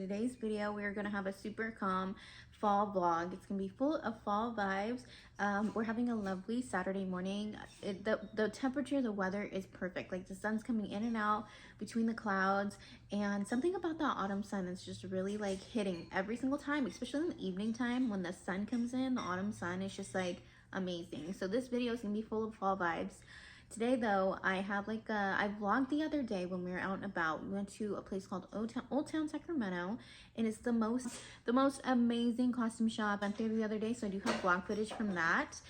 today's video we're gonna have a super calm fall vlog. It's gonna be full of fall vibes. We're having a lovely Saturday morning. The temperature, the weather is perfect. Like the sun's coming in and out between the clouds, and something about the autumn sun that's just really like hitting every single time, especially in the evening time when the sun comes in. The autumn sun is just like amazing. So this video is gonna be full of fall vibes. Today though, I have like I vlogged the other day when we were out and about. We went to a place called Old Town Sacramento, and it's the most amazing costume shop. I went there the other day, so I do have vlog footage from that.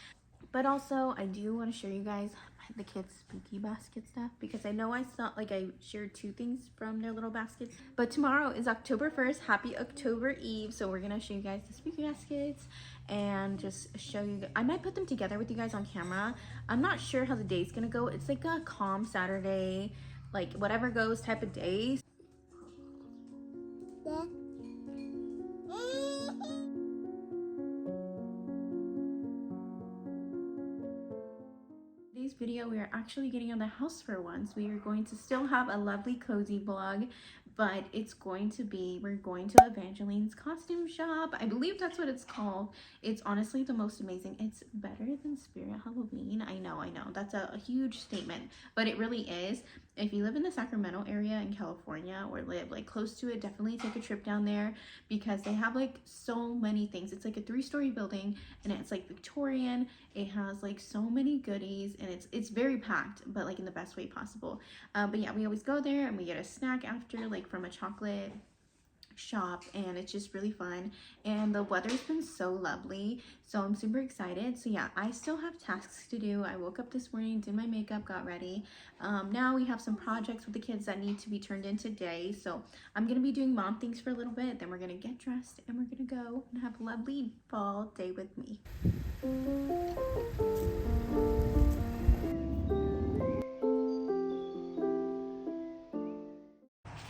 But also, I do want to show you guys the kids' spooky basket stuff, because I know I saw, like, I shared 2 things from their little baskets. But tomorrow is October 1st. Happy October Eve. So we're going to show you guys the spooky baskets and just show you. I might put them together with you guys on camera. I'm not sure how the day's going to go. It's like a calm Saturday, like whatever goes type of day. Yeah. Today's video, we are actually getting out of the house for once. We are going to still have a lovely cozy vlog, but it's going to be, we're going to Evangeline's costume shop. I believe that's what it's called. It's honestly the most amazing. It's better than Spirit Halloween. I know that's a huge statement, but it really is. If you live in the Sacramento area in California or live like close to it, definitely take a trip down there, because they have like so many things. It's like a 3-story building, and it's like Victorian. It has like so many goodies, and it's very packed, but like in the best way possible. But yeah, we always go there and we get a snack after, like from a chocolate shop, and it's just really fun, and the weather's been so lovely, so I'm super excited. So yeah, I still have tasks to do. I woke up this morning, did my makeup, got ready. Now we have some projects with the kids that need to be turned in today, so I'm gonna be doing mom things for a little bit, then we're gonna get dressed and we're gonna go and have a lovely fall day with me.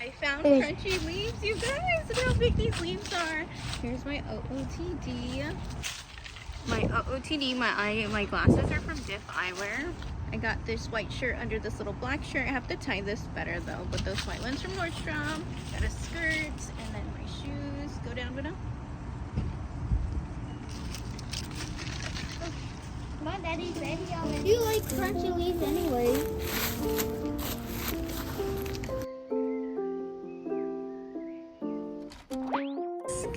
I found crunchy leaves, you guys. Look how big these leaves are. Here's my OOTD. My glasses are from Diff Eyewear. I got this white shirt under this little black shirt. I have to tie this better though, but those white ones from Nordstrom. Got a skirt, and then my shoes. Go down, go down. My daddy's ready already. You like crunchy leaves anyway.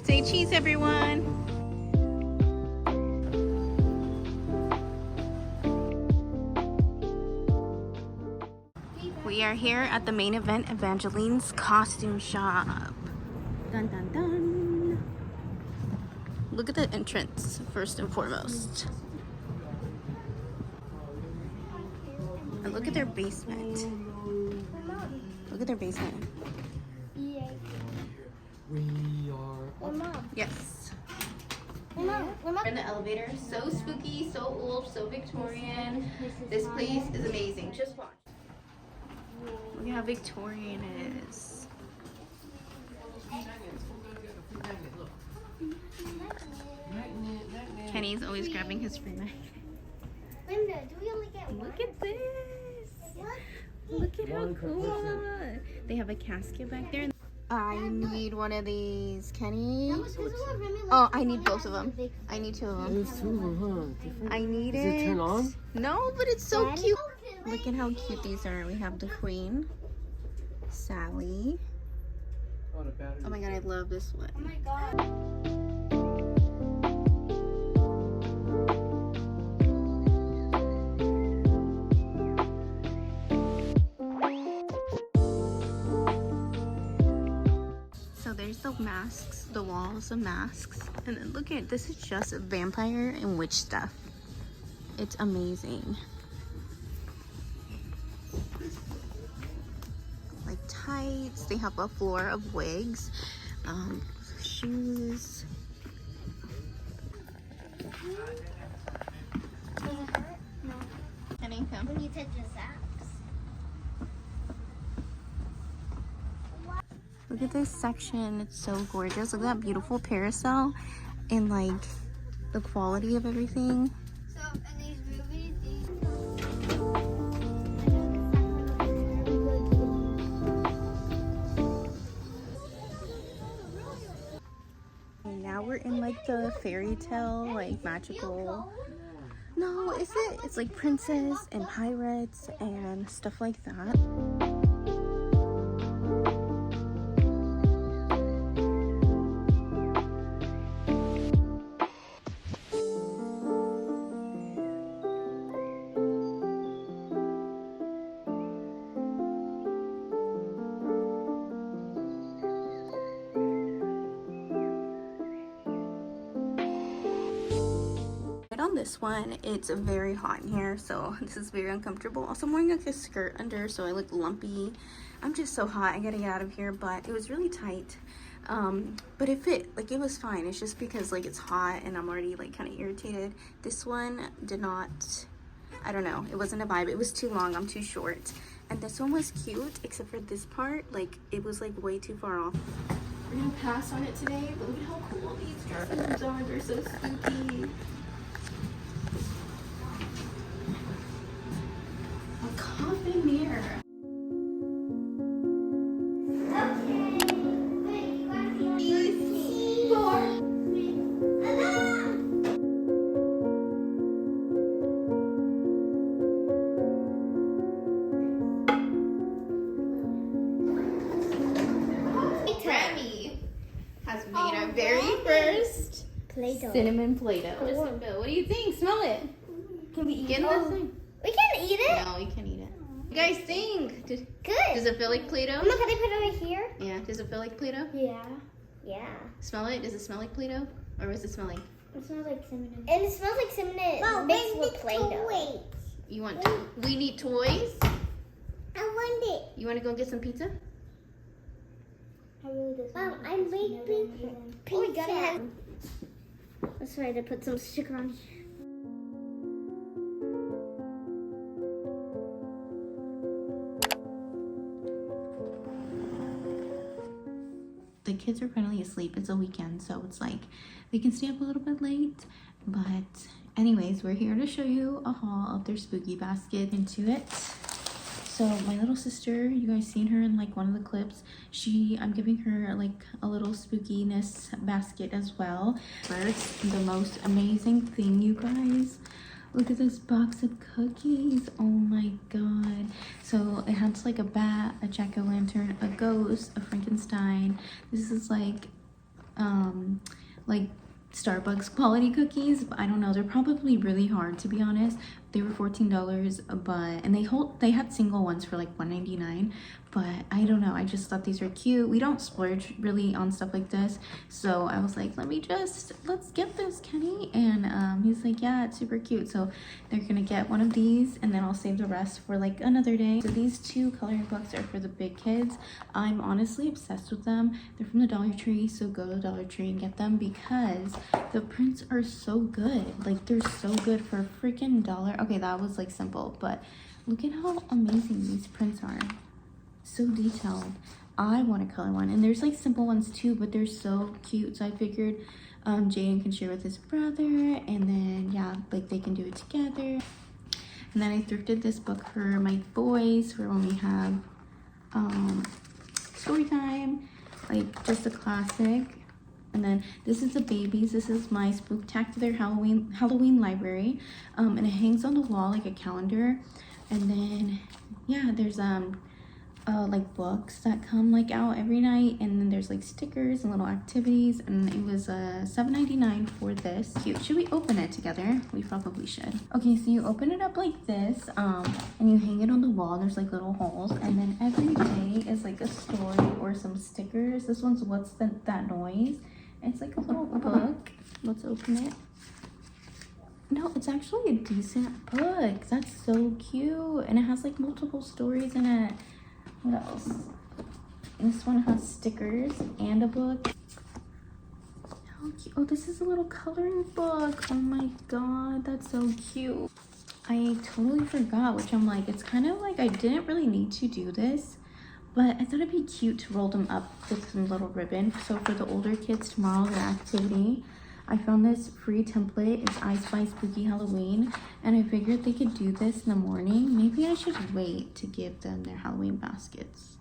Say cheese, everyone. We are here at the main event, Evangeline's costume shop. Dun dun dun. Look at the entrance first and foremost. And look at their basement. Look at their basement. We are up. Yes. We're We're in the elevator. So spooky, so old, so Victorian. This place is amazing. Just watch. Look at how Victorian it is. Kenny's always grabbing his free magnet. Linda, do we only get one? Look at this. What? Look at how cool. They have a casket back there. I need one of these, Kenny. Oh, I need both of them. I need 2 of them. There's 2 of them, huh? Different? I need it. Does it turn on? No, but it's so cute. Look at how cute these are. We have the Queen, Sally. Oh my god, I love this one. Oh my god. There's the masks, the walls of masks, and then look at this. Is just vampire and witch stuff. It's amazing. Like tights, they have a floor of wigs, shoes. Does it hurt? No. Kenny, come. When you touch your socks. Look at this section. It's so gorgeous. Look at that beautiful parasol and like the quality of everything. So, and these movies, we're in like the fairy tale, like magical. No, is it? It's like princess and pirates and stuff like that. On this one, it's very hot in here, so this is very uncomfortable. Also, I'm wearing like a skirt under, so I look lumpy. I'm just so hot. I gotta get out of here, but it was really tight. But it fit, like it was fine. It's just because like it's hot and I'm already like kind of irritated. This one did not, I don't know, it wasn't a vibe. It was too long, I'm too short. And this one was cute, except for this part, like it was like way too far off. We're gonna pass on it today, but look at how cool these dresses are. They're so spooky. A coffin mirror. Has made our very first PlayDoh. cinnamon Play-Doh. Listen, Bill, what do you think? Smell it. Can we eat Get in it? this thing. We can eat it. No, you can't eat it. You guys think? Good. Does it feel like Play-Doh? Look, can I put it over here? Yeah. Does it feel like Play-Doh? Yeah. Yeah. Smell it? Does it smell like Play-Doh? Or does it smell like? It smells like cinnamon. And it smells like cinnamon mixed with Play-Doh. You want? We need toys. I want it. You want to go get some pizza? Mom, I'm making pizza. Oh, we gotta have. Let's try to put some sugar on here. The kids are finally asleep. It's a weekend, so it's like they can stay up a little bit late. But anyways, we're here to show you a haul of their spooky basket into it. So my little sister, you guys seen her in like one of the clips. I'm giving her like a little spookiness basket as well. First, the most amazing thing, you guys. Look at this box of cookies. Oh my god. So it has like a bat, a jack-o'-lantern, a ghost, a Frankenstein. This is like Starbucks quality cookies, but I don't know, they're probably really hard, to be honest. They were $14, and they had single ones for like $1.99, but I don't know, I just thought these were cute. We don't splurge really on stuff like this, so I was like, let's get this, Kenny. And he's like, yeah, it's super cute. So they're gonna get one of these, and then I'll save the rest for like another day. So these two coloring books are for the big kids. I'm honestly obsessed with them. They're from the Dollar Tree, so go to the Dollar Tree and get them because the prints are so good. Like, they're so good for a freaking $1. Okay, that was like simple, but look at how amazing these prints are. So detailed. I want a color one, and there's like simple ones too, but they're so cute. So I figured Jaden can share with his brother, and then yeah, like they can do it together. And then I thrifted this book for my boys for when we have story time, like just a classic. And then this is the babies. This is my Spooktacular Halloween library, and it hangs on the wall like a calendar. And then yeah, there's like books that come like out every night, and then there's like stickers and little activities, and it was $7.99 for this. Cute. Should we open it together? We probably should. Okay, so you open it up like this, and you hang it on the wall. There's like little holes, and then every day is like a story or some stickers. This one's What's That Noise? It's like a little book. Let's open it. No, it's actually a decent book. That's so cute, and it has like multiple stories in it. What else? This one has stickers and a book. How cute. Oh, this is a little coloring book. Oh my god, that's so cute. I totally forgot, which I'm like, it's kind of like I didn't really need to do this, but I thought it'd be cute to roll them up with some little ribbon. So for the older kids tomorrow, their activity, I found this free template. It's I Spy Spooky Halloween, and I figured they could do this in the morning. Maybe I should wait to give them their Halloween baskets,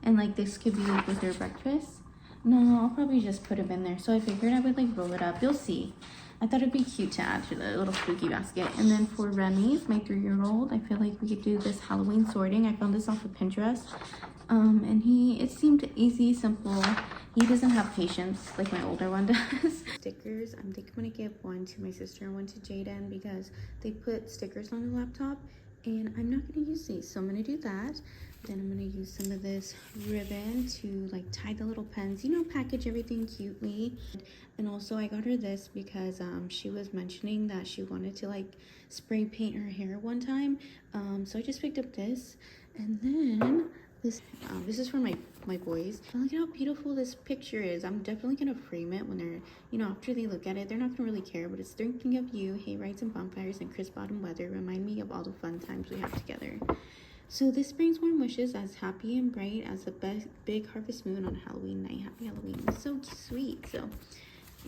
and like this could be like with their breakfast. No, I'll probably just put them in there. So I figured I would like roll it up. You'll see. I thought it'd be cute to add to the little spooky basket. And then for Remy's, my 3-year-old, I feel like we could do this Halloween sorting. I found this off of Pinterest. And it seemed easy, simple. He doesn't have patience like my older one does. Stickers, I think I'm gonna give one to my sister and one to Jaden because they put stickers on the laptop and I'm not gonna use these. So I'm gonna do that. Then I'm gonna use some of this ribbon to like tie the little pens, you know, package everything cutely. And also I got her this because she was mentioning that she wanted to like spray paint her hair one time. So I just picked up this. And then this is for my boys. And look at how beautiful this picture is. I'm definitely gonna frame it when they're, you know, after they look at it, they're not gonna really care, but it's thinking of you, hay rides and bonfires and crisp autumn weather remind me of all the fun times we have together. So this brings warm wishes as happy and bright as a big harvest moon on Halloween night. Happy Halloween. So sweet. So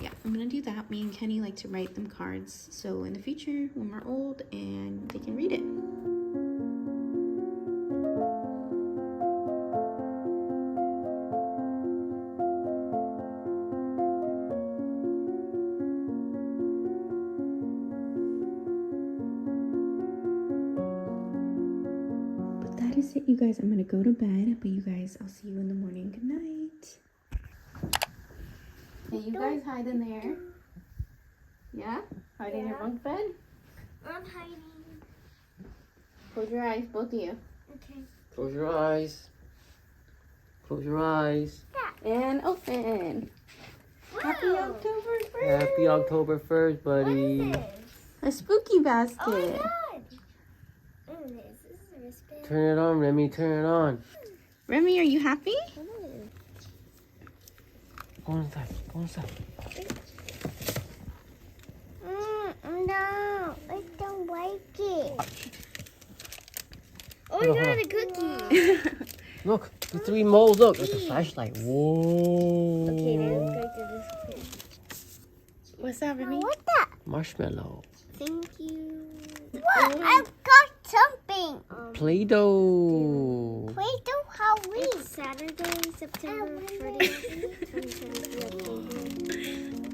yeah, I'm gonna do that. Me and Kenny like to write them cards so in the future when we're old and they can read it. That is it, you guys. I'm gonna go to bed, but you guys, I'll see you in the morning. Good night. Hey, you guys hide in there. Yeah? Hide in your bunk bed? I'm hiding. Close your eyes, both of you. Okay. Close your eyes. Close your eyes. And open. Wow. Happy October 1st. Happy October 1st, buddy. What is this? A spooky basket. Oh my god. What is this? This is a wristband. Turn it on, Remy. Turn it on. Remy, are you happy? Go inside. Go inside. No, I don't like it. Oh, Hold I on, got a cookie. Look, the 3 moles. Look, it's a flashlight. Whoa. Okay, now let's go to this. What's that, Remy? What's that? Marshmallow. Thank you. What? I've got something. Play-Doh. PlayDoh Halloween. It's Saturday, September 30th, 2023.